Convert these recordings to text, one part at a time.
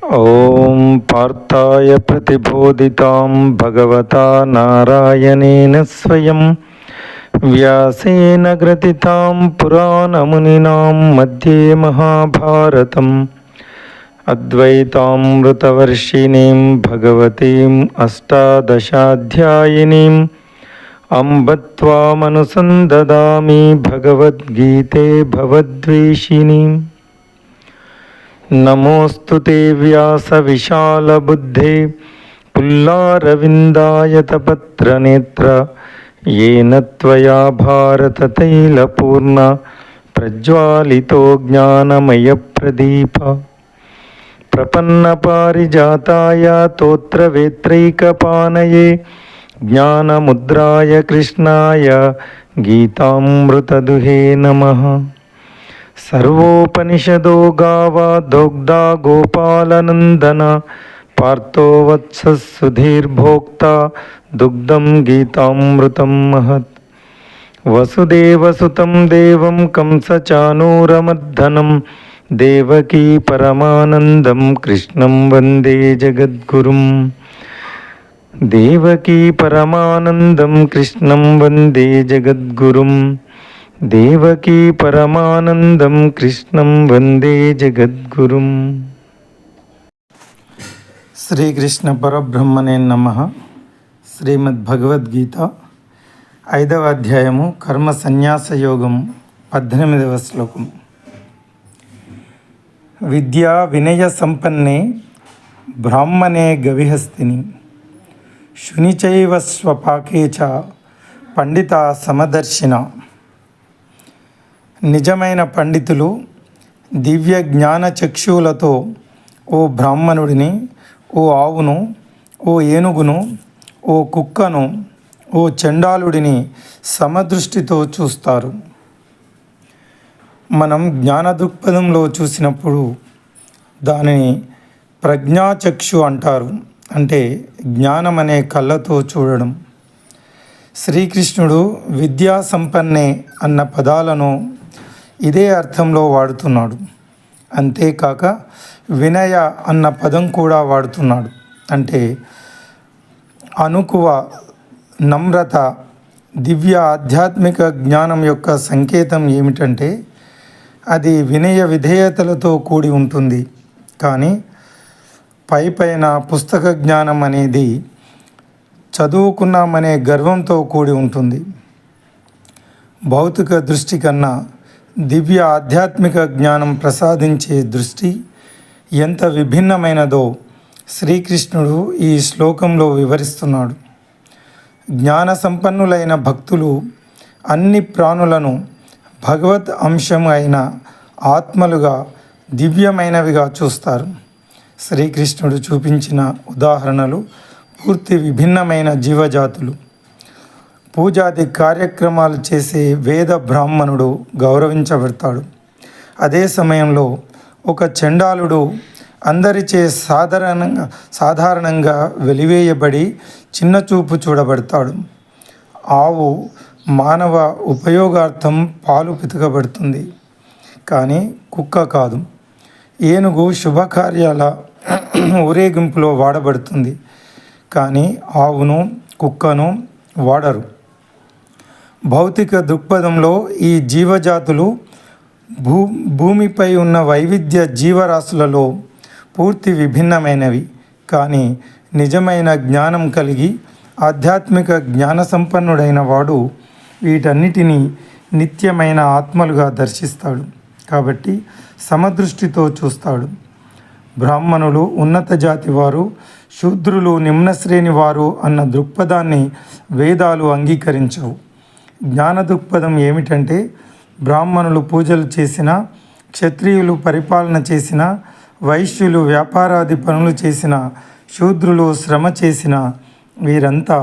ॐ पार्थाय प्रतिबोधितां भगवता नारायणेन स्वयं व्यासेन ग्रथितां पुराणमुनिनां मध्ये महाभारतम् अद्वैतामृतवर्षिणीं भगवतीम् अष्टादशाध्यायिनीम् अम्ब त्वामनुसन्ददामि भगवद्गीते भवद्वेषिणीम्। नमोऽस्तु ते व्यासविशालबुद्धे पुल्लारविन्दायतपत्रनेत्र येन त्वया भारततैलपूर्ण प्रज्वालितो ज्ञानमयप्रदीप। प्रपन्नपारिजाताय तोत्रवेत्रैकपानये ज्ञानमुद्राय कृष्णाय गीतामृतदुहे नमः। सर्वोपनिषदो गावा दोग्धा गोपालनन्दन पार्थो वत्सः सुधीर्भोक्ता दुग्धं गीतामृतं महत्। वसुदेवसुतं देवं कंसचाणूरमर्दनं देवकी परमानन्दं कृष्णं वन्दे जगद्गुरुं। देवकी परमानन्दं कृष्णं वन्दे जगद्गुरुं। देवकी परमानंदं कृष्णं वंदे जगद्गुरुं। శ్రీకృష్ణ పరబ్రహ్మణే నమః. శ్రీమద్భగవద్గీత 5వ అధ్యాయము కర్మ సన్యాస యోగం 18వ శ్లోకం. విద్యా వినయ సంపన్నే బ్రాహ్మణే గవిహస్తిని శునిచైవ స్వపాకే చ పండిత సమదర్శిన. నిజమైన పండితులు దివ్య జ్ఞాన చక్షువులతో ఓ బ్రాహ్మణుడిని, ఓ ఆవును, ఓ ఏనుగును, ఓ కుక్కను, ఓ చండాలుడిని సమదృష్టితో చూస్తారు. మనం జ్ఞాన దృక్పథంలో చూసినప్పుడు దానిని ప్రజ్ఞాచక్షు అంటారు. అంటే జ్ఞానం అనే కళ్ళతో చూడడం. శ్రీకృష్ణుడు విద్యా సంపన్నే అన్న పదాలను ఇదే అర్థంలో వాడుతున్నాడు. అంతేకాక వినయ అన్న పదం కూడా వాడుతున్నాడు. అంటే అనుకువ, నమ్రత. దివ్య ఆధ్యాత్మిక జ్ఞానం యొక్క సంకేతం ఏమిటంటే అది వినయ విధేయతలతో కూడి ఉంటుంది. కానీ పైన పుస్తక జ్ఞానం అనేది చదువుకున్నామనే గర్వంతో కూడి ఉంటుంది. భౌతిక దృష్టి కన్నా దివ్య ఆధ్యాత్మిక జ్ఞానం ప్రసాదించే దృష్టి ఎంత విభిన్నమైనదో శ్రీకృష్ణుడు ఈ శ్లోకంలో వివరిస్తున్నాడు. జ్ఞాన సంపన్నులైన భక్తులు అన్ని ప్రాణులను భగవత్ అంశం అయిన ఆత్మలుగా, దివ్యమైనవిగా చూస్తారు. శ్రీకృష్ణుడు చూపించిన ఉదాహరణలు పూర్తి విభిన్నమైన జీవజాతులు. పూజాది కార్యక్రమాలు చేసే వేద బ్రాహ్మణుడు గౌరవించబడతాడు. అదే సమయంలో ఒక చండాలుడు అందరిచే సాధారణంగా వెలివేయబడి చిన్నచూపు చూడబడతాడు. ఆవు మానవ ఉపయోగార్థం పాలు పితకబడుతుంది, కానీ కుక్క కాదు. ఏనుగు శుభకార్యాల ఊరేగింపులో వాడబడుతుంది, కానీ ఆవును, కుక్కను వాడరు. భౌతిక దృక్పథంలో ఈ జీవజాతులు భూమిపై ఉన్న వైవిధ్య జీవరాశులలో పూర్తి విభిన్నమైనవి. కానీ నిజమైన జ్ఞానం కలిగి ఆధ్యాత్మిక జ్ఞాన సంపన్నుడైన వాడు వీటన్నిటినీ నిత్యమైన ఆత్మలుగా దర్శిస్తాడు. కాబట్టి సమదృష్టితో చూస్తాడు. బ్రాహ్మణులు ఉన్నత జాతి వారు, శూద్రులు నిమ్న శ్రేణి వారు అన్న దృక్పథాన్ని వేదాలు అంగీకరించవు. జ్ఞాన దృక్పథం ఏమిటంటే బ్రాహ్మణులు పూజలు చేసిన, క్షత్రియులు పరిపాలన చేసిన, వైశ్యులు వ్యాపారాది పనులు చేసిన, శూద్రులు శ్రమ చేసిన వీరంతా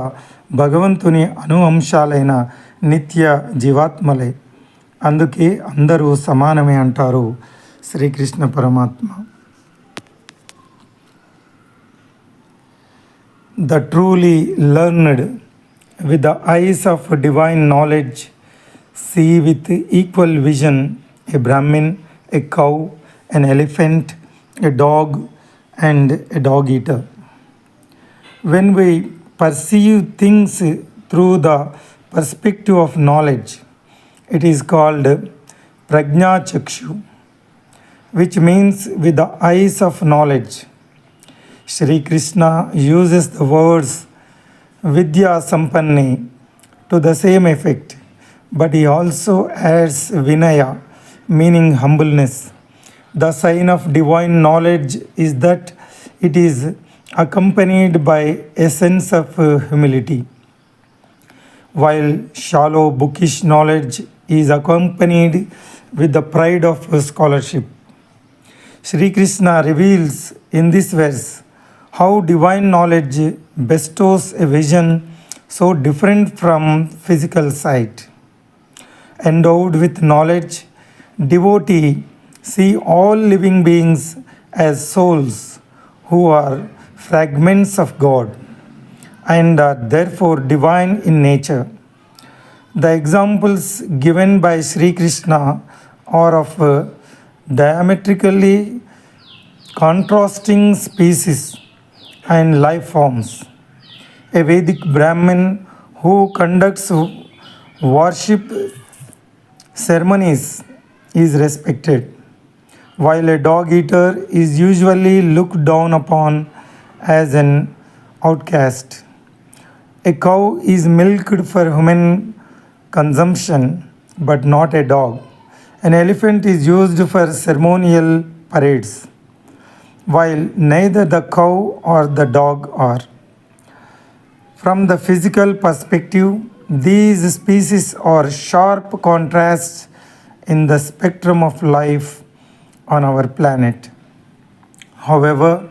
భగవంతుని అంశాలైన నిత్య జీవాత్మలే. అందుకే అందరూ సమానమే అంటారు శ్రీకృష్ణ పరమాత్మ. The truly learned with the eyes of divine knowledge see with equal vision a Brahmin, a cow, an elephant, a dog, and a dog eater. When we perceive things through the perspective of knowledge, it is called prajna chakshu, which means with the eyes of knowledge. Shri Krishna uses the words vidya sampanne to the same effect, but he also adds vinaya, meaning humbleness. The sign of divine knowledge is that it is accompanied by a sense of humility, while shallow bookish knowledge is accompanied with the pride of scholarship. Sri Krishna reveals in this verse how divine knowledge bestows a vision so different from physical sight. Endowed with knowledge, devotee see all living beings as souls who are fragments of God and are therefore divine in nature. The examples given by Sri Krishna are of diametrically contrasting species and life forms. A Vedic Brahmin who conducts worship ceremonies is respected, while a dog eater is usually looked down upon as an outcast. A cow is milked for human consumption but not a dog. An elephant is used for ceremonial parades, while neither the cow or the dog are. From the physical perspective, these species are sharp contrasts in the spectrum of life on our planet. However,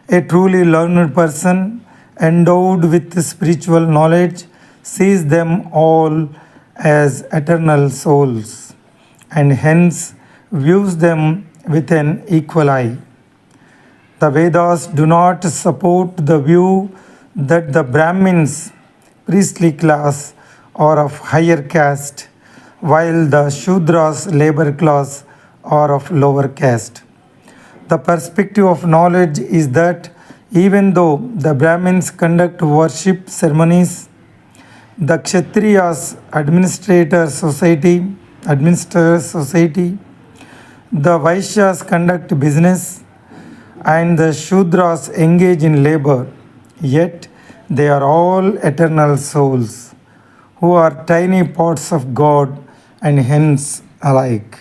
a truly learned person endowed with spiritual knowledge sees them all as eternal souls and hence views them with an equal eye. The Vedas do not support the view that the Brahmins, priestly class, are of higher caste, while the Shudras, labor class, are of lower caste. The perspective of knowledge is that even though the Brahmins conduct worship ceremonies, the Kshatriyas administer society, the Vaishyas conduct business, and the Shudras engage in labor, yet they are all eternal souls who are tiny parts of God and hence alike.